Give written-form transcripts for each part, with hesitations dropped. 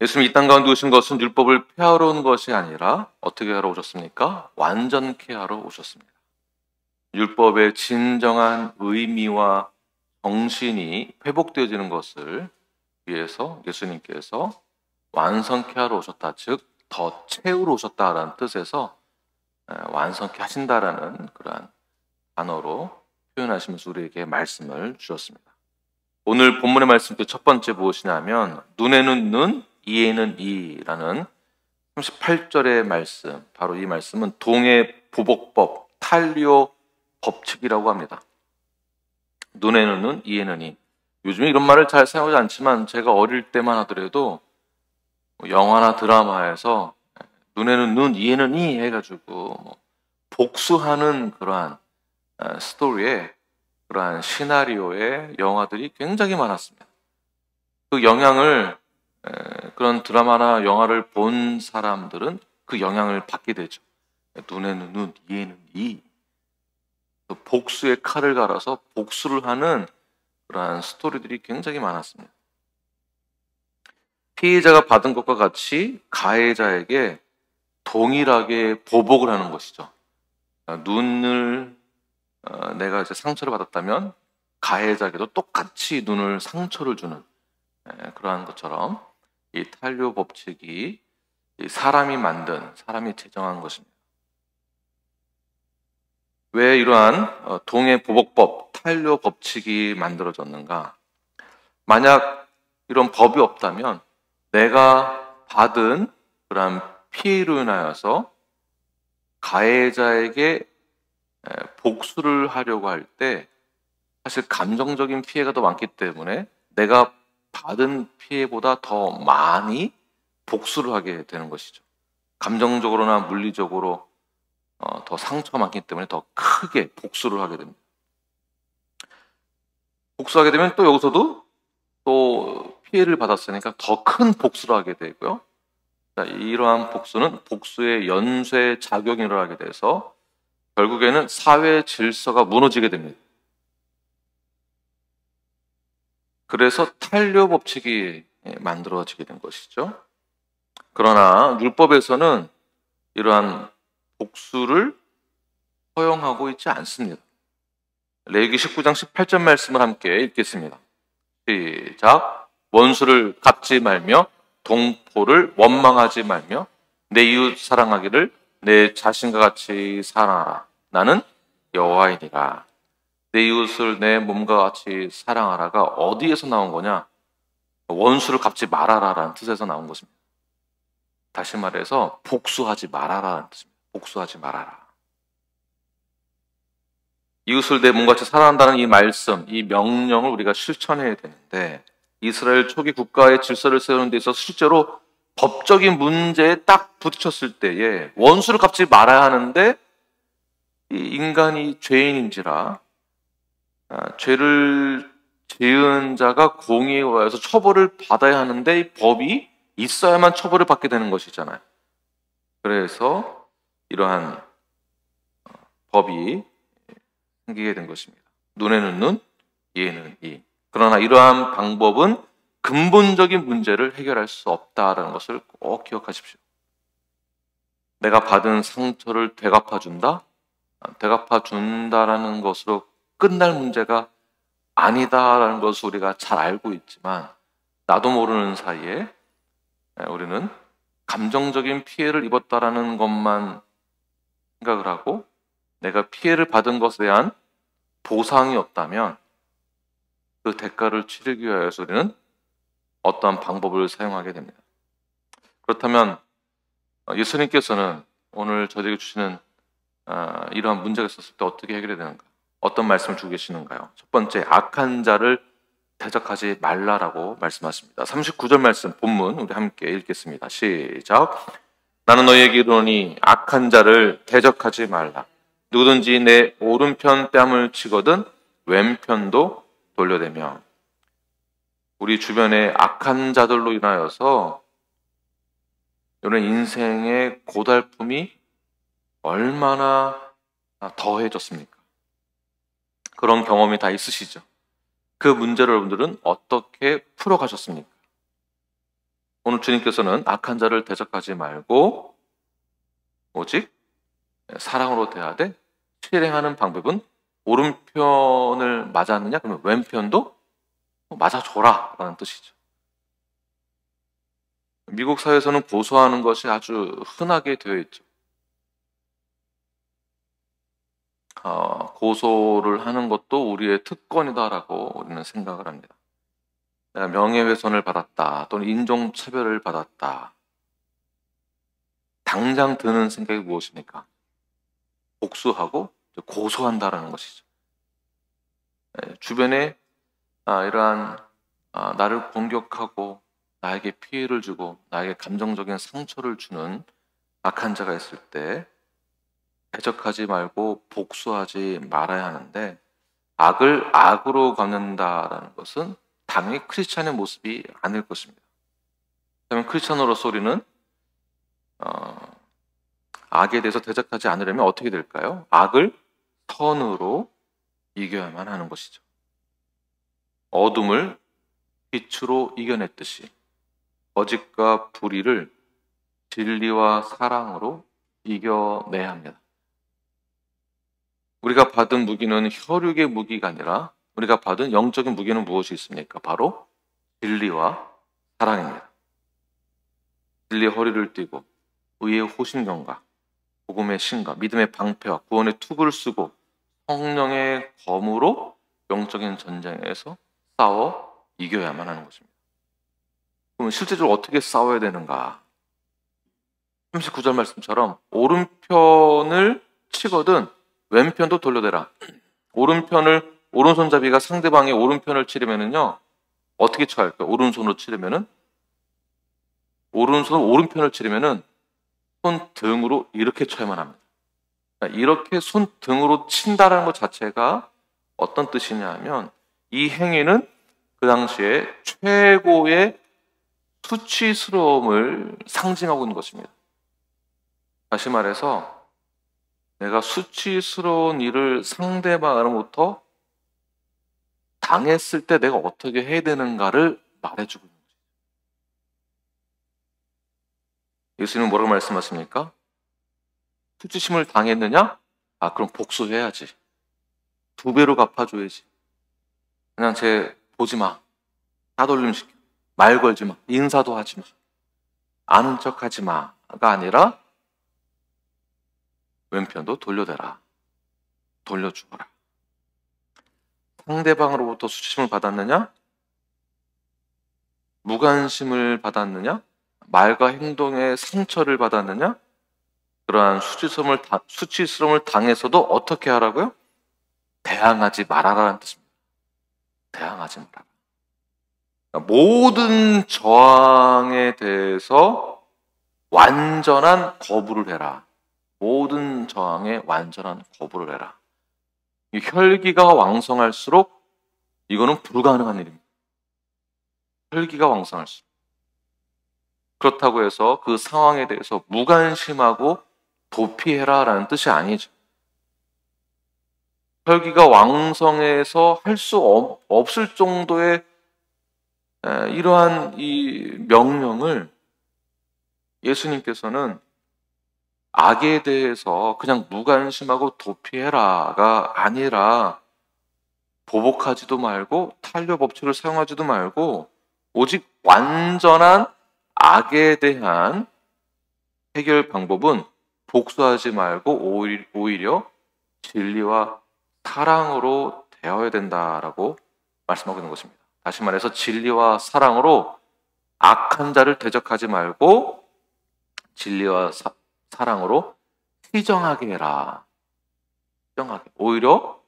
예수님이 이 땅 가운데 오신 것은 율법을 폐하러 온 것이 아니라 어떻게 하러 오셨습니까? 완전케 하러 오셨습니다. 율법의 진정한 의미와 정신이 회복되어지는 것을 위해서 예수님께서 완성케 하러 오셨다. 즉, 더 채우러 오셨다라는 뜻에서 완성케 하신다라는 그러한 단어로 표현하시면서 우리에게 말씀을 주셨습니다. 오늘 본문의 말씀 그 첫 번째 무엇이냐면 눈에는 눈, 이에는 이라는 38절의 말씀, 바로 이 말씀은 동해 보복법, 탈리오 법칙이라고 합니다. 눈에는 눈, 이에는 이. 요즘에 이런 말을 잘 사용하지 않지만 제가 어릴 때만 하더라도 영화나 드라마에서 눈에는 눈, 이에는 이 해가지고 복수하는 그러한 스토리에 그러한 시나리오의 영화들이 굉장히 많았습니다. 그 영향을 그런 드라마나 영화를 본 사람들은 그 영향을 받게 되죠. 눈에는 눈, 이에는 이. 복수의 칼을 갈아서 복수를 하는 그러한 스토리들이 굉장히 많았습니다. 피해자가 받은 것과 같이 가해자에게 동일하게 보복을 하는 것이죠. 눈을 내가 이제 상처를 받았다면 가해자에게도 똑같이 눈을 상처를 주는 그러한 것처럼 이 탈료 법칙이 사람이 제정한 것입니다. 왜 이러한 동해 보복법, 탈료 법칙이 만들어졌는가? 만약 이런 법이 없다면 내가 받은 그러한 피해로 인하여서 가해자에게 복수를 하려고 할 때 사실 감정적인 피해가 더 많기 때문에 내가 받은 피해보다 더 많이 복수를 하게 되는 것이죠. 감정적으로나 물리적으로 더 상처가 많기 때문에 더 크게 복수를 하게 됩니다. 복수하게 되면 또 여기서도 또 피해를 받았으니까 더 큰 복수를 하게 되고요. 이러한 복수는 복수의 연쇄 작용이 일어나게 돼서 결국에는 사회 질서가 무너지게 됩니다. 그래서 탈료 법칙이 만들어지게 된 것이죠. 그러나 율법에서는 이러한 복수를 허용하고 있지 않습니다. 레위기 19장 18절 말씀을 함께 읽겠습니다. 시작. 원수를 갚지 말며 동포를 원망하지 말며 내 이웃 사랑하기를 내 자신과 같이 사랑하라. 나는 여호와이니라. 내 이웃을 내 몸과 같이 사랑하라가 어디에서 나온 거냐? 원수를 갚지 말아라라는 뜻에서 나온 것입니다. 다시 말해서 복수하지 말아라는 뜻입니다. 복수하지 말아라. 이웃을 내 몸과 같이 사랑한다는 이 말씀, 이 명령을 우리가 실천해야 되는데 이스라엘 초기 국가의 질서를 세우는 데 있어서 실제로 법적인 문제에 딱 부딪혔을 때에 원수를 갚지 말아야 하는데 이 인간이 죄인인지라 죄를 지은 자가 공의에 의해서 처벌을 받아야 하는데 이 법이 있어야만 처벌을 받게 되는 것이잖아요. 그래서 이러한 법이 생기게 된 것입니다. 눈에는 눈, 이에는 이. 그러나 이러한 방법은 근본적인 문제를 해결할 수 없다는 것을 꼭 기억하십시오. 내가 받은 상처를 되갚아준다? 되갚아준다라는 것으로 끝날 문제가 아니다라는 것을 우리가 잘 알고 있지만 나도 모르는 사이에 우리는 감정적인 피해를 입었다라는 것만 생각을 하고 내가 피해를 받은 것에 대한 보상이 없다면 그 대가를 치르기 위해서 우리는 어떠한 방법을 사용하게 됩니다. 그렇다면 예수님께서는 오늘 저에게 주시는 이러한 문제가 있었을 때 어떻게 해결해야 되는가? 어떤 말씀을 주고 계시는가요? 첫 번째, 악한 자를 대적하지 말라라고 말씀하십니다. 39절 말씀 본문 우리 함께 읽겠습니다. 시작. 나는 너희에게 이르노니 악한 자를 대적하지 말라. 누구든지 내 오른편 뺨을 치거든 왼편도 돌려대며. 우리 주변에 악한 자들로 인하여서 이런 인생의 고달픔이 얼마나 더해졌습니까? 그런 경험이 다 있으시죠? 그 문제를 여러분들은 어떻게 풀어가셨습니까? 오늘 주님께서는 악한 자를 대적하지 말고 오직 사랑으로 대하되 실행하는 방법은 오른편을 맞았느냐? 그러면 왼편도 맞아줘라 라는 뜻이죠. 미국 사회에서는 고소하는 것이 아주 흔하게 되어 있죠. 고소를 하는 것도 우리의 특권이다라고 우리는 생각을 합니다. 내가 명예훼손을 받았다 또는 인종차별을 받았다. 당장 드는 생각이 무엇입니까? 복수하고 고소한다라는 것이죠. 주변에 이러한 나를 공격하고 나에게 피해를 주고 나에게 감정적인 상처를 주는 악한 자가 있을 때 대적하지 말고 복수하지 말아야 하는데 악을 악으로 갚는다라는 것은 당연히 크리스찬의 모습이 아닐 것입니다. 그러면 크리스찬으로서 우리는 악에 대해서 대적하지 않으려면 어떻게 될까요? 악을 선으로 이겨야만 하는 것이죠. 어둠을 빛으로 이겨냈듯이 거짓과 불의를 진리와 사랑으로 이겨내야 합니다. 우리가 받은 무기는 혈육의 무기가 아니라 우리가 받은 영적인 무기는 무엇이 있습니까? 바로 진리와 사랑입니다. 진리의 허리를 띠고 의의 호심경과 복음의 신과 믿음의 방패와 구원의 투구를 쓰고 성령의 검으로 영적인 전쟁에서 싸워 이겨야만 하는 것입니다. 그럼 실제적으로 어떻게 싸워야 되는가? 39절 말씀처럼 오른편을 치거든 왼편도 돌려대라. 오른손잡이가 상대방의 오른편을 치려면은요, 어떻게 쳐야 할까요? 오른손으로 치려면은, 오른편을 치려면은, 손등으로 이렇게 쳐야만 합니다. 그러니까 이렇게 손등으로 친다라는 것 자체가 어떤 뜻이냐 하면, 이 행위는 그 당시에 최고의 수치스러움을 상징하고 있는 것입니다. 다시 말해서, 내가 수치스러운 일을 상대방으로부터 당했을 때 내가 어떻게 해야 되는가를 말해주고 있는 거죠. 예수님은 뭐라고 말씀하십니까? 수치심을 당했느냐? 그럼 복수해야지. 2배로 갚아줘야지. 그냥 쟤 보지 마. 따돌림 시켜. 말 걸지 마. 인사도 하지 마. 아는 척 하지 마가 아니라 왼편도 돌려대라. 돌려주거라. 상대방으로부터 수치심을 받았느냐? 무관심을 받았느냐? 말과 행동에 상처를 받았느냐? 그러한 수치스러움을 당해서도 어떻게 하라고요? 대항하지 말아라는 뜻입니다. 대항하지 말아라. 모든 저항에 대해서 완전한 거부를 해라. 모든 저항에 완전한 거부를 해라. 혈기가 왕성할수록 이거는 불가능한 일입니다. 혈기가 왕성할수록. 그렇다고 해서 그 상황에 대해서 무관심하고 도피해라라는 뜻이 아니죠. 혈기가 왕성해서 할 수 없을 정도의 이러한 이 명령을 예수님께서는 악에 대해서 그냥 무관심하고 도피해라가 아니라 보복하지도 말고 탄력 법칙을 사용하지도 말고 오직 완전한 악에 대한 해결 방법은 복수하지 말고 오히려 진리와 사랑으로 대해야 된다라고 말씀하고 있는 것입니다. 다시 말해서 진리와 사랑으로 악한 자를 대적하지 말고 진리와 사랑으로 희정하게 해라. 희정하게. 오히려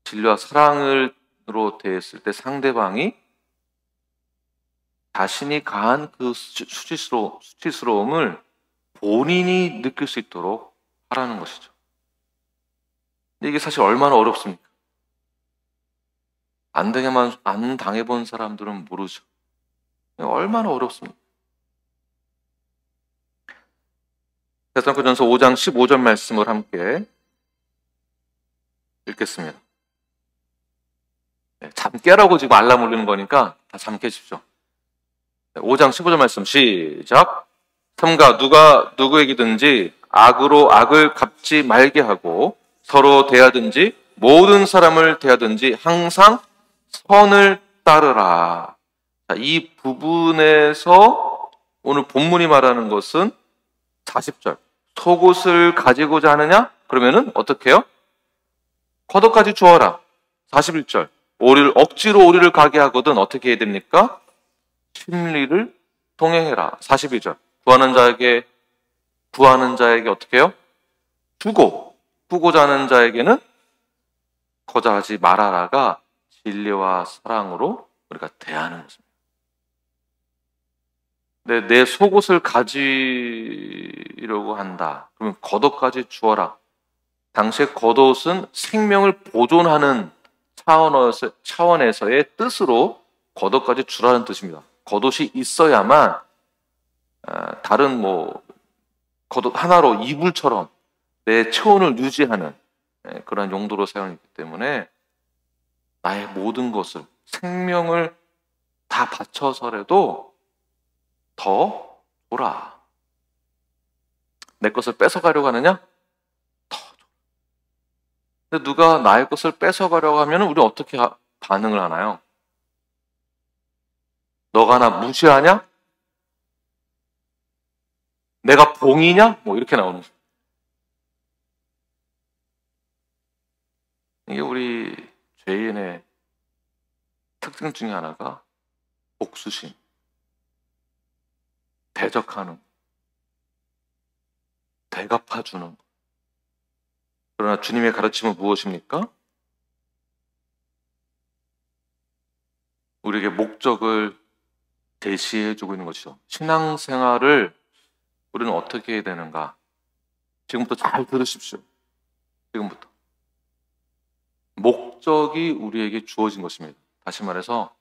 진리와 사랑으로 대했을 때 상대방이 자신이 가한 그 수치스러움을 본인이 느낄 수 있도록 하라는 것이죠. 근데 이게 사실 얼마나 어렵습니까? 안 당해본 사람들은 모르죠. 얼마나 어렵습니까? 데살로니가전서 5장 15절 말씀을 함께 읽겠습니다. 잠 깨라고 지금 알람 울리는 거니까 다 잠 깨십시오. 5장 15절 말씀 시작. 삼가 누가 누구에게든지 악으로 악을 갚지 말게 하고 서로 대하든지 모든 사람을 대하든지 항상 선을 따르라. 자, 이 부분에서 오늘 본문이 말하는 것은 40절. 속옷을 가지고자 하느냐? 그러면은 어떻게 해요? 겉옷까지 주어라. 41절. 억지로 오리를 가게 하거든 어떻게 해야 됩니까? 진리를 동행해라. 42절. 구하는 자에게 어떻게 해요? 주고, 꾸고자 하는 자에게는 거절하지 말아라가 진리와 사랑으로 우리가 대하는 것입니다. 내 속옷을 가지려고 한다. 그러면 겉옷까지 주어라. 당시에 겉옷은 생명을 보존하는 차원에서의 뜻으로 겉옷까지 주라는 뜻입니다. 겉옷이 있어야만 다른 겉옷 하나로 이불처럼 내 체온을 유지하는 그런 용도로 사용했기 때문에 나의 모든 것을 생명을 다 바쳐서라도 더 줘라. 내 것을 뺏어가려고 하느냐? 더 줘라. 근데 누가 나의 것을 뺏어가려고 하면 우리 어떻게 반응을 하나요? 너가 나 무시하냐? 내가 봉이냐? 이렇게 나오는 거예요. 이게 우리 죄인의 특징 중에 하나가 복수심, 대적하는, 대갚아주는. 그러나 주님의 가르침은 무엇입니까? 우리에게 목적을 제시해주고 있는 것이죠. 신앙생활을 우리는 어떻게 해야 되는가? 지금부터 잘 들으십시오. 지금부터. 목적이 우리에게 주어진 것입니다. 다시 말해서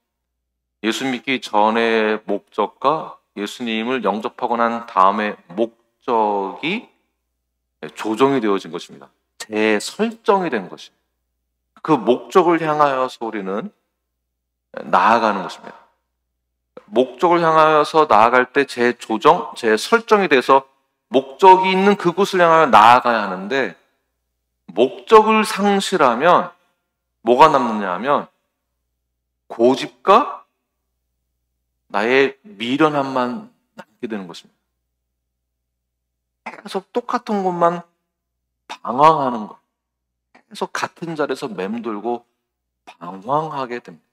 예수 믿기 전의 목적과 예수님을 영접하고 난 다음에 목적이 조정이 되어진 것입니다. 재설정이 된 것입니다. 그 목적을 향하여서 우리는 나아가는 것입니다. 목적을 향하여서 나아갈 때 재조정, 재설정이 돼서 목적이 있는 그곳을 향하여 나아가야 하는데 목적을 상실하면 뭐가 남느냐 하면 고집과 나의 미련함만 남게 되는 것입니다. 계속 똑같은 것만 방황하는 것. 계속 같은 자리에서 맴돌고 방황하게 됩니다.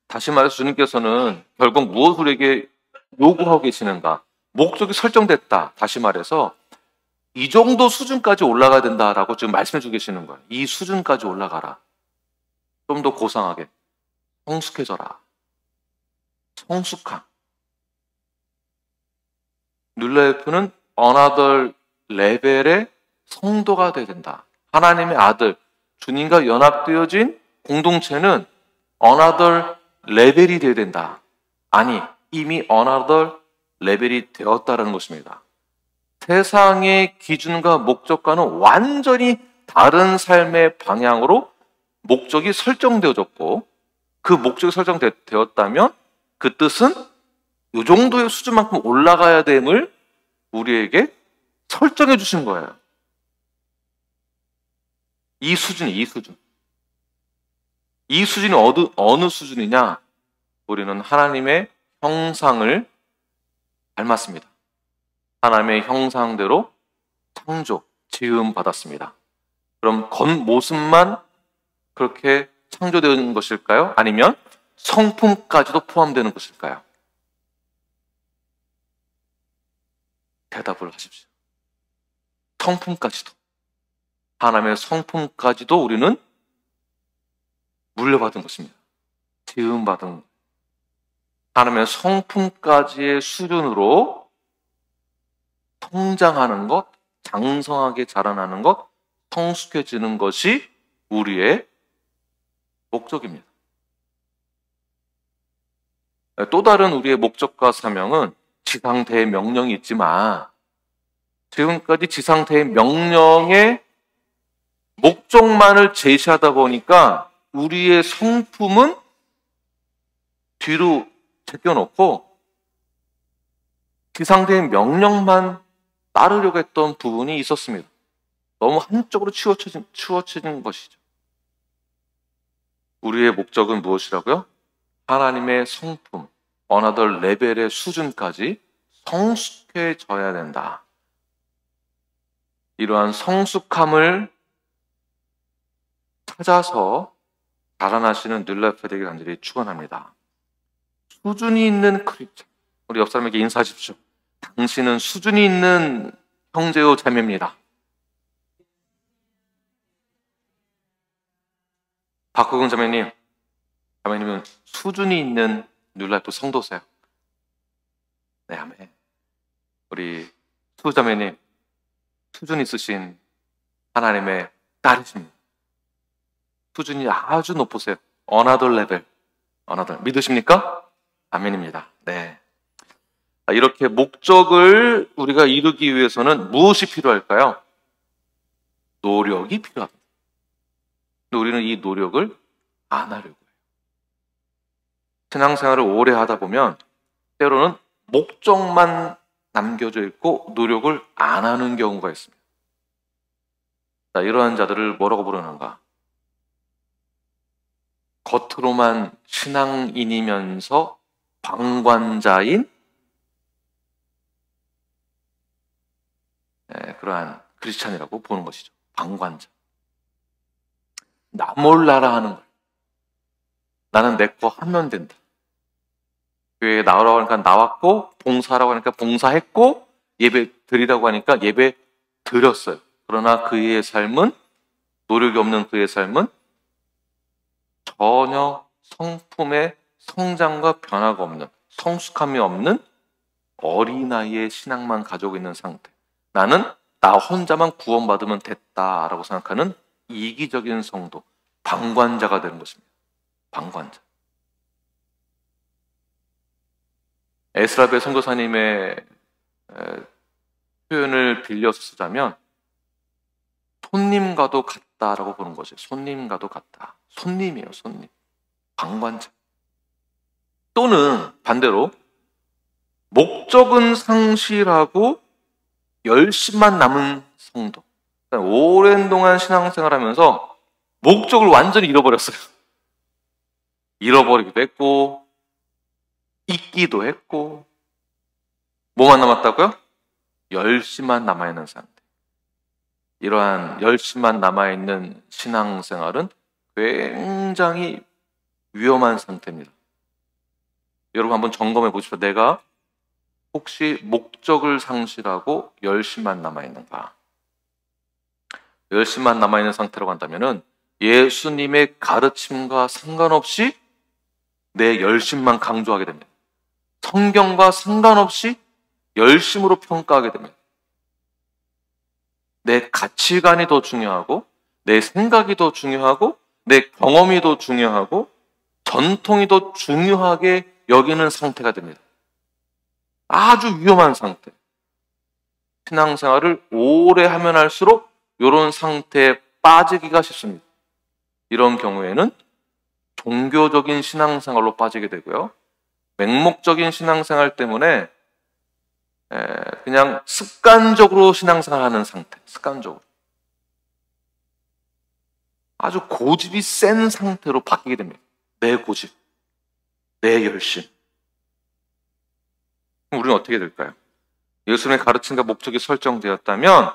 다시 말해서 주님께서는 결국 무엇을 우리에게 요구하고 계시는가? 목적이 설정됐다. 다시 말해서 이 정도 수준까지 올라가야 된다라고 지금 말씀해 주고 계시는 거예요. 이 수준까지 올라가라. 좀 더 고상하게. 성숙해져라. 성숙함. 뉴라이프는 another 레벨의 성도가 되어야 된다. 하나님의 아들, 주님과 연합되어진 공동체는 another 레벨이 되어야 된다. 아니, 이미 another 레벨이 되었다라는 것입니다. 세상의 기준과 목적과는 완전히 다른 삶의 방향으로 목적이 설정되어졌고 그 목적이 설정되었다면 그 뜻은 이 정도의 수준만큼 올라가야 됨을 우리에게 설정해 주신 거예요. 이 수준이 이 수준이 어느 수준이냐? 우리는 하나님의 형상을 닮았습니다. 하나님의 형상대로 창조, 지음 받았습니다. 그럼 겉모습만 그렇게 창조되는 것일까요? 아니면 성품까지도 포함되는 것일까요? 대답을 하십시오. 성품까지도. 하나님의 성품까지도 우리는 물려받은 것입니다. 지음받은 하나님의 성품까지의 수준으로 성장하는 것, 장성하게 자라나는 것, 성숙해지는 것이 우리의 목적입니다. 또 다른 우리의 목적과 사명은 지상대의 명령이 있지만 지금까지 지상대의 명령의 목적만을 제시하다 보니까 우리의 성품은 뒤로 제껴놓고 기상대의 명령만 따르려고 했던 부분이 있었습니다. 너무 한쪽으로 치우쳐진 것이죠. 우리의 목적은 무엇이라고요? 하나님의 성품, 어나더 레벨의 수준까지 성숙해져야 된다. 이러한 성숙함을 찾아서 자라나시는 뉴라이프 되길 간절히 축원합니다. 수준이 있는 크리스찬, 우리 옆 사람에게 인사하십시오. 당신은 수준이 있는 형제요 자매입니다. 박호근 자매님, 자매님은 수준이 있는 뉴라이프 성도세요. 네, 아멘. 우리 수자매님, 수준 있으신 하나님의 딸이십니다. 수준이 아주 높으세요. 어나더 레벨, 어나더. 믿으십니까? 아멘입니다. 네. 이렇게 목적을 우리가 이루기 위해서는 무엇이 필요할까요? 노력이 필요합니다. 근데 우리는 이 노력을 안 하려고 해요. 신앙생활을 오래 하다 보면 때로는 목적만 남겨져 있고 노력을 안 하는 경우가 있습니다. 자, 이러한 자들을 뭐라고 부르는가? 겉으로만 신앙인이면서 방관자인 그러한 크리스찬이라고 보는 것이죠. 방관자. 나 몰라라 하는 걸. 나는 내 거 하면 된다. 교회에 나오라고 하니까 나왔고, 봉사하라고 하니까 봉사했고, 예배 드리라고 하니까 예배 드렸어요. 그러나 그의 삶은, 노력이 없는 그의 삶은 전혀 성품의 성장과 변화가 없는, 성숙함이 없는 어린아이의 신앙만 가지고 있는 상태. 나는 나 혼자만 구원받으면 됐다라고 생각하는 이기적인 성도, 방관자가 되는 것입니다. 방관자. 에스라벨 선교사님의 표현을 빌려서 쓰자면 손님과도 같다라고 보는 거죠. 손님과도 같다. 손님이에요, 손님. 방관자. 또는 반대로 목적은 상실하고 열심만 남은 성도. 오랜 동안 신앙생활하면서 목적을 완전히 잃어버렸어요. 잃어버리기도 했고 잊기도 했고 뭐만 남았다고요? 열심만 남아있는 상태. 이러한 열심만 남아있는 신앙생활은 굉장히 위험한 상태입니다. 여러분 한번 점검해 보십시오. 내가 혹시 목적을 상실하고 열심만 남아있는가? 열심만 남아있는 상태라고 한다면 예수님의 가르침과 상관없이 내 열심만 강조하게 됩니다. 성경과 상관없이 열심으로 평가하게 됩니다. 내 가치관이 더 중요하고 내 생각이 더 중요하고 내 경험이 더 중요하고 전통이 더 중요하게 여기는 상태가 됩니다. 아주 위험한 상태. 신앙생활을 오래 하면 할수록 이런 상태에 빠지기가 쉽습니다. 이런 경우에는 종교적인 신앙생활로 빠지게 되고요. 맹목적인 신앙생활 때문에 그냥 습관적으로 신앙생활하는 상태. 습관적으로. 아주 고집이 센 상태로 바뀌게 됩니다. 내 고집, 내 열심. 그럼 우리는 어떻게 될까요? 예수님의 가르침과 목적이 설정되었다면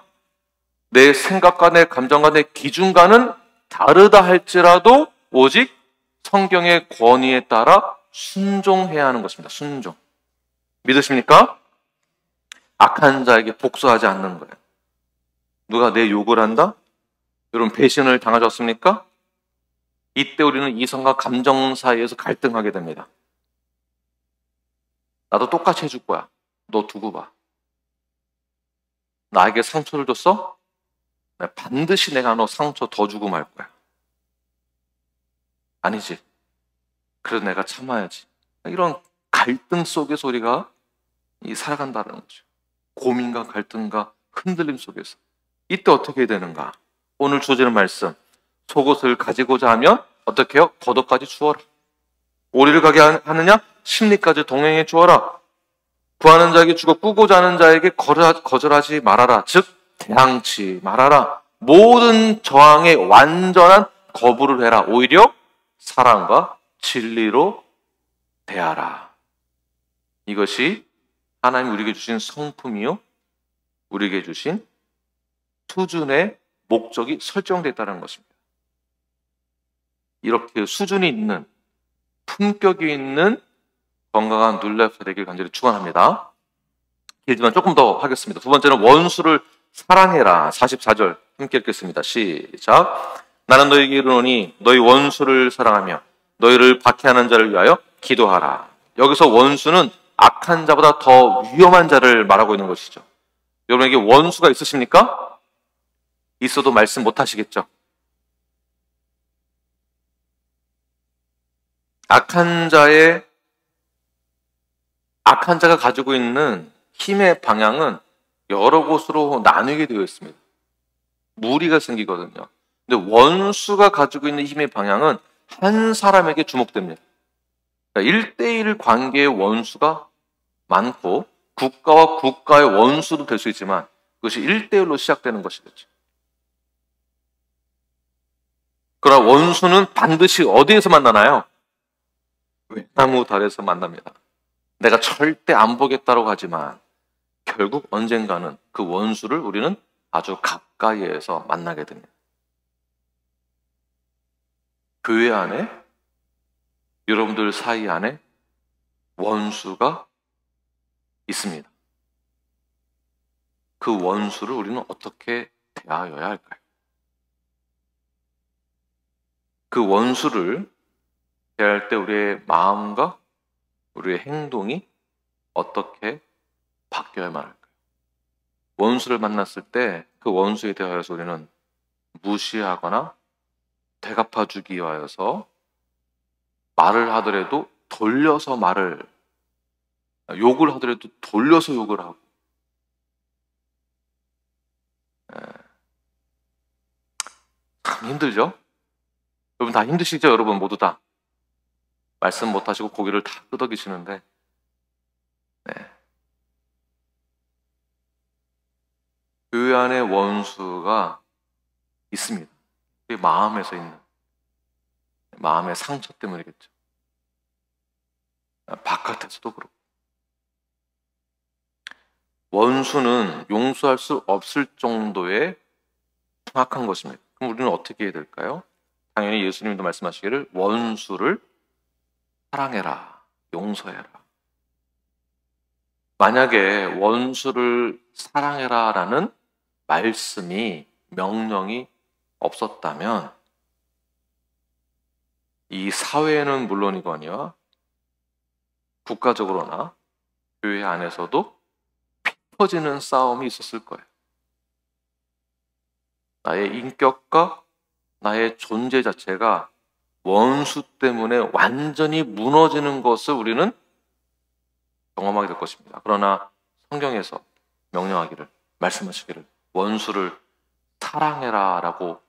내 생각과 내 감정과 내 기준과는 다르다 할지라도 오직 성경의 권위에 따라 순종해야 하는 것입니다. 순종. 믿으십니까? 악한 자에게 복수하지 않는 거예요. 누가 내 욕을 한다? 여러분 배신을 당하셨습니까? 이때 우리는 이성과 감정 사이에서 갈등하게 됩니다. 나도 똑같이 해줄 거야. 너 두고 봐. 나에게 상처를 줬어? 반드시 내가 너 상처 더 주고 말 거야. 아니지. 그래도 내가 참아야지. 이런 갈등 속에서 우리가 살아간다는 거죠. 고민과 갈등과 흔들림 속에서. 이때 어떻게 해야 되는가? 오늘 주제는 말씀. 속옷을 가지고자 하면 어떻게 해요? 겉옷까지 주어라. 오리를 가게 하느냐? 심리까지 동행해 주어라. 구하는 자에게 주고 꾸고자 하는 자에게 거절하지 말아라. 즉 대항치 말아라. 모든 저항에 완전한 거부를 해라. 오히려 사랑과 진리로 대하라. 이것이 하나님 우리에게 주신 성품이요, 우리에게 주신 수준의 목적이 설정되어 있다는 것입니다. 이렇게 수준이 있는, 품격이 있는 건강한 눈라이프가 되길 간절히 축원합니다. 길지만 조금 더 하겠습니다. 두 번째는 원수를 사랑해라. 44절 함께 읽겠습니다. 시작. 나는 너희에게 이르노니 너희 원수를 사랑하며 너희를 박해하는 자를 위하여 기도하라. 여기서 원수는 악한 자보다 더 위험한 자를 말하고 있는 것이죠. 여러분에게 원수가 있으십니까? 있어도 말씀 못 하시겠죠? 악한 자가 가지고 있는 힘의 방향은 여러 곳으로 나뉘게 되어 있습니다. 무리가 생기거든요. 근데 원수가 가지고 있는 힘의 방향은 한 사람에게 주목됩니다. 그러니까 1대1 관계의 원수가 많고 국가와 국가의 원수도 될 수 있지만 그것이 1대1로 시작되는 것이겠죠. 그러나 원수는 반드시 어디에서 만나나요? 외나무 달에서 만납니다. 내가 절대 안 보겠다고 하지만 결국 언젠가는 그 원수를 우리는 아주 가까이에서 만나게 됩니다. 교회 안에, 여러분들 사이 안에 원수가 있습니다. 그 원수를 우리는 어떻게 대하여야 할까요? 그 원수를 대할 때 우리의 마음과 우리의 행동이 어떻게 바뀌어야만 할까요? 원수를 만났을 때 그 원수에 대하여서 우리는 무시하거나 되갚아주기 위하여서 말을 하더라도 돌려서 욕을 하더라도 돌려서 욕을 하고, 참 힘들죠? 여러분 다 힘드시죠? 여러분 모두 다 말씀 못하시고 고개를 다 끄덕이시는데, 교회 안에 원수가 있습니다. 우리 마음에서 있는, 마음의 상처 때문이겠죠. 바깥에서도 그렇고. 원수는 용서할 수 없을 정도의 흉악한 것입니다. 그럼 우리는 어떻게 해야 될까요? 당연히 예수님도 말씀하시기를 원수를 사랑해라, 용서해라. 만약에 원수를 사랑해라라는 말씀이, 명령이 없었다면 이 사회는 물론이거니와 국가적으로나 교회 안에서도 피 터지는 싸움이 있었을 거예요. 나의 인격과 나의 존재 자체가 원수 때문에 완전히 무너지는 것을 우리는 경험하게 될 것입니다. 그러나 성경에서 명령하기를, 말씀하시기를 원수를 사랑해라 라고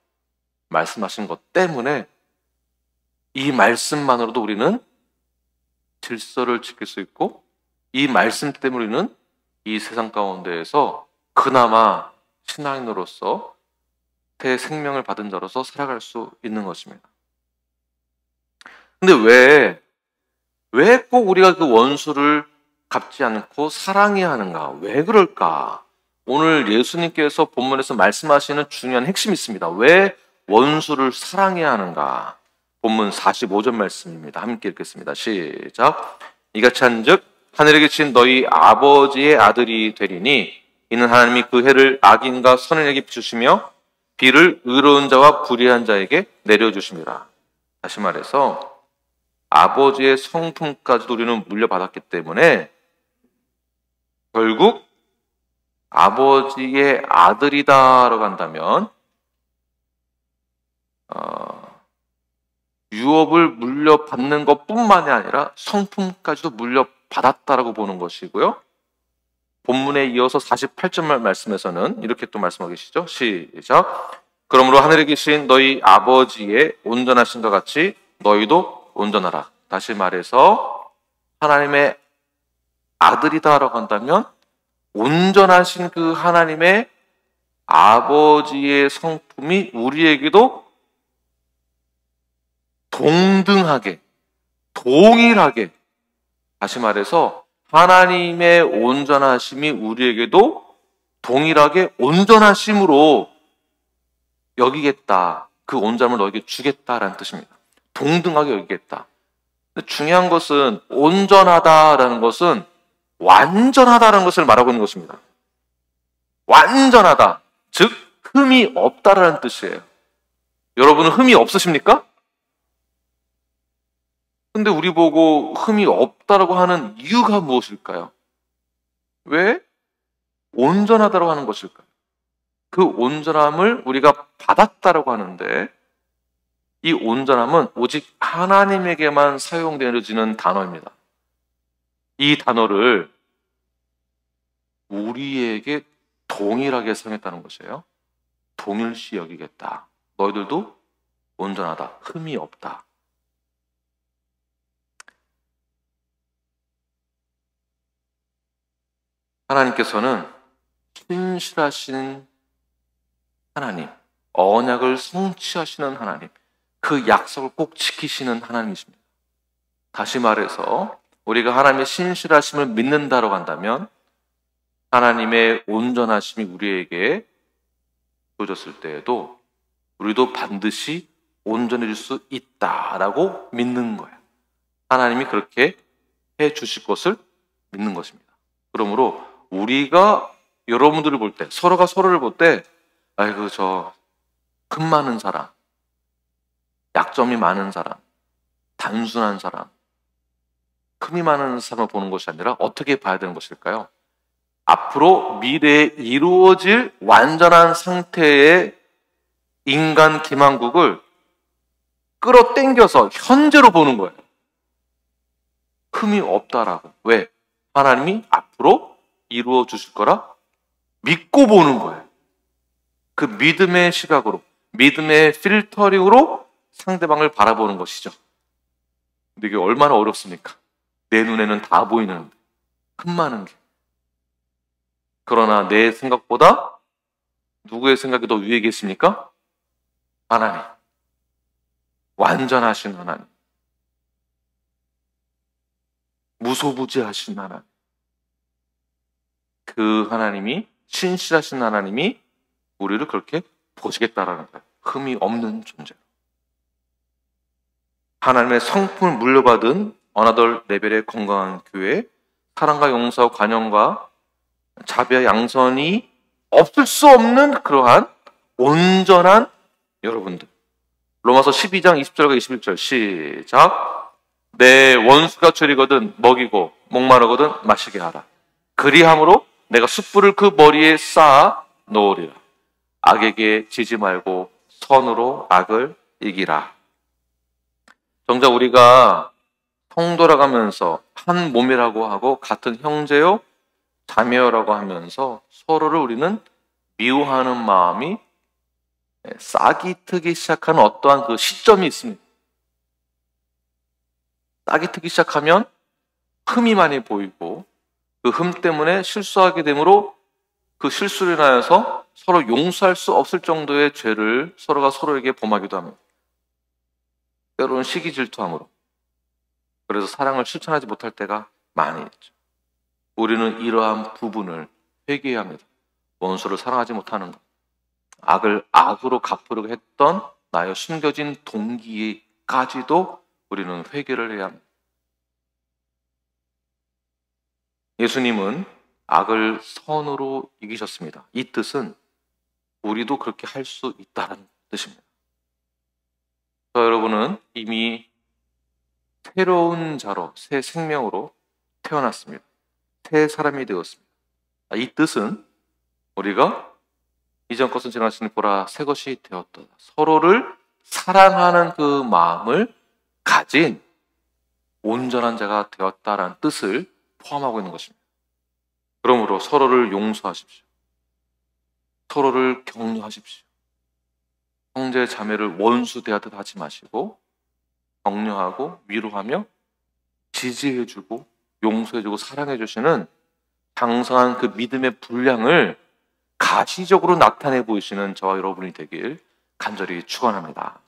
말씀하신 것 때문에 이 말씀만으로도 우리는 질서를 지킬 수 있고, 이 말씀 때문에 우리는 이 세상 가운데에서 그나마 신앙인으로서 새 생명을 받은 자로서 살아갈 수 있는 것입니다. 근데 왜 꼭 우리가 그 원수를 갚지 않고 사랑해야 하는가? 왜 그럴까? 오늘 예수님께서 본문에서 말씀하시는 중요한 핵심이 있습니다. 왜 원수를 사랑해야 하는가? 본문 45절 말씀입니다. 함께 읽겠습니다. 시작. 이같이 한즉 하늘에 계신 너희 아버지의 아들이 되리니 이는 하나님이 그 해를 악인과 선인에게 비추시며 비를 의로운 자와 불의한 자에게 내려주십니다. 다시 말해서 아버지의 성품까지도 우리는 물려받았기 때문에 결국 아버지의 아들이다라고 한다면 유업을 물려받는 것뿐만이 아니라 성품까지도 물려받았다라고 보는 것이고요. 본문에 이어서 48절 말씀에서는 이렇게 또 말씀하고 계시죠. 시작. 그러므로 하늘에 계신 너희 아버지의 온전하신과 같이 너희도 온전하라. 다시 말해서 하나님의 아들이다라고 한다면 온전하신 그 하나님의 아버지의 성품이 우리에게도 동등하게, 동일하게, 다시 말해서 하나님의 온전하심이 우리에게도 동일하게 온전하심으로 여기겠다. 그 온전함을 너에게 주겠다라는 뜻입니다. 동등하게 여기겠다. 근데 중요한 것은 온전하다라는 것은 완전하다라는 것을 말하고 있는 것입니다. 완전하다. 즉 흠이 없다라는 뜻이에요. 여러분은 흠이 없으십니까? 근데 우리 보고 흠이 없다라고 하는 이유가 무엇일까요? 왜 온전하다라고 하는 것일까요? 그 온전함을 우리가 받았다라고 하는데 이 온전함은 오직 하나님에게만 사용되어지는 단어입니다. 이 단어를 우리에게 동일하게 사용했다는 것이에요. 동일시 여기겠다. 너희들도 온전하다. 흠이 없다. 하나님께서는 신실하신 하나님, 언약을 성취하시는 하나님, 그 약속을 꼭 지키시는 하나님이십니다. 다시 말해서 우리가 하나님의 신실하심을 믿는다고 한다면 하나님의 온전하심이 우리에게 주어졌을 때에도 우리도 반드시 온전해질 수 있다라고 믿는 거예요. 하나님이 그렇게 해 주실 것을 믿는 것입니다. 그러므로 우리가 여러분들을 볼 때, 서로가 서로를 볼 때, 아이고 저 흠 많은 사람, 약점이 많은 사람, 단순한 사람, 흠이 많은 사람을 보는 것이 아니라 어떻게 봐야 되는 것일까요? 앞으로 미래에 이루어질 완전한 상태의 인간 김한국을 끌어당겨서 현재로 보는 거예요. 흠이 없다라고. 왜? 하나님이 앞으로 이루어 주실 거라 믿고 보는 거예요. 그 믿음의 시각으로, 믿음의 필터링으로 상대방을 바라보는 것이죠. 근데 이게 얼마나 어렵습니까? 내 눈에는 다 보이는데 흠 많은 게. 그러나 내 생각보다 누구의 생각이 더 위에 계십니까? 하나님. 완전하신 하나님. 무소부지하신 하나님. 그 하나님이, 신실하신 하나님이 우리를 그렇게 보시겠다라는 거예요. 흠이 없는 존재로. 하나님의 성품을 물려받은 어나더 레벨의 건강한 교회, 사랑과 용서와 관용과 자비와 양선이 없을 수 없는 그러한 온전한 여러분들. 로마서 12장 20절과 21절 시작. 내 원수가 죄리거든 먹이고 목마르거든 마시게 하라. 그리함으로 내가 숯불을 그 머리에 쌓아 놓으리라. 악에게 지지 말고 선으로 악을 이기라. 정작 우리가 통돌아가면서 한 몸이라고 하고 같은 형제요 자매요라고 하면서 서로를 우리는 미워하는 마음이 싹이 트기 시작하는 어떠한 그 시점이 있습니다. 싹이 트기 시작하면 흠이 많이 보이고 그 흠 때문에 실수하게 되므로 그 실수를 인하여서 서로 용서할 수 없을 정도의 죄를 서로가 서로에게 범하기도 합니다. 때로는 시기 질투함으로. 그래서 사랑을 실천하지 못할 때가 많이 있죠. 우리는 이러한 부분을 회개해야 합니다. 원수를 사랑하지 못하는 것. 악을 악으로 갚으려고 했던 나의 숨겨진 동기까지도 우리는 회개를 해야 합니다. 예수님은 악을 선으로 이기셨습니다. 이 뜻은 우리도 그렇게 할 수 있다는 뜻입니다. 여러분은 이미 새로운 자로, 새 생명으로 태어났습니다. 새 사람이 되었습니다. 이 뜻은 우리가 이전 것은 지나갔으니 보라 새 것이 되었다. 서로를 사랑하는 그 마음을 가진 온전한 자가 되었다라는 뜻을 포함하고 있는 것입니다. 그러므로 서로를 용서하십시오. 서로를 격려하십시오. 형제 자매를 원수 대하듯 하지 마시고 격려하고 위로하며 지지해주고 용서해주고 사랑해주시는 장성한 그 믿음의 분량을 가시적으로 나타내 보이시는 저와 여러분이 되길 간절히 축원합니다.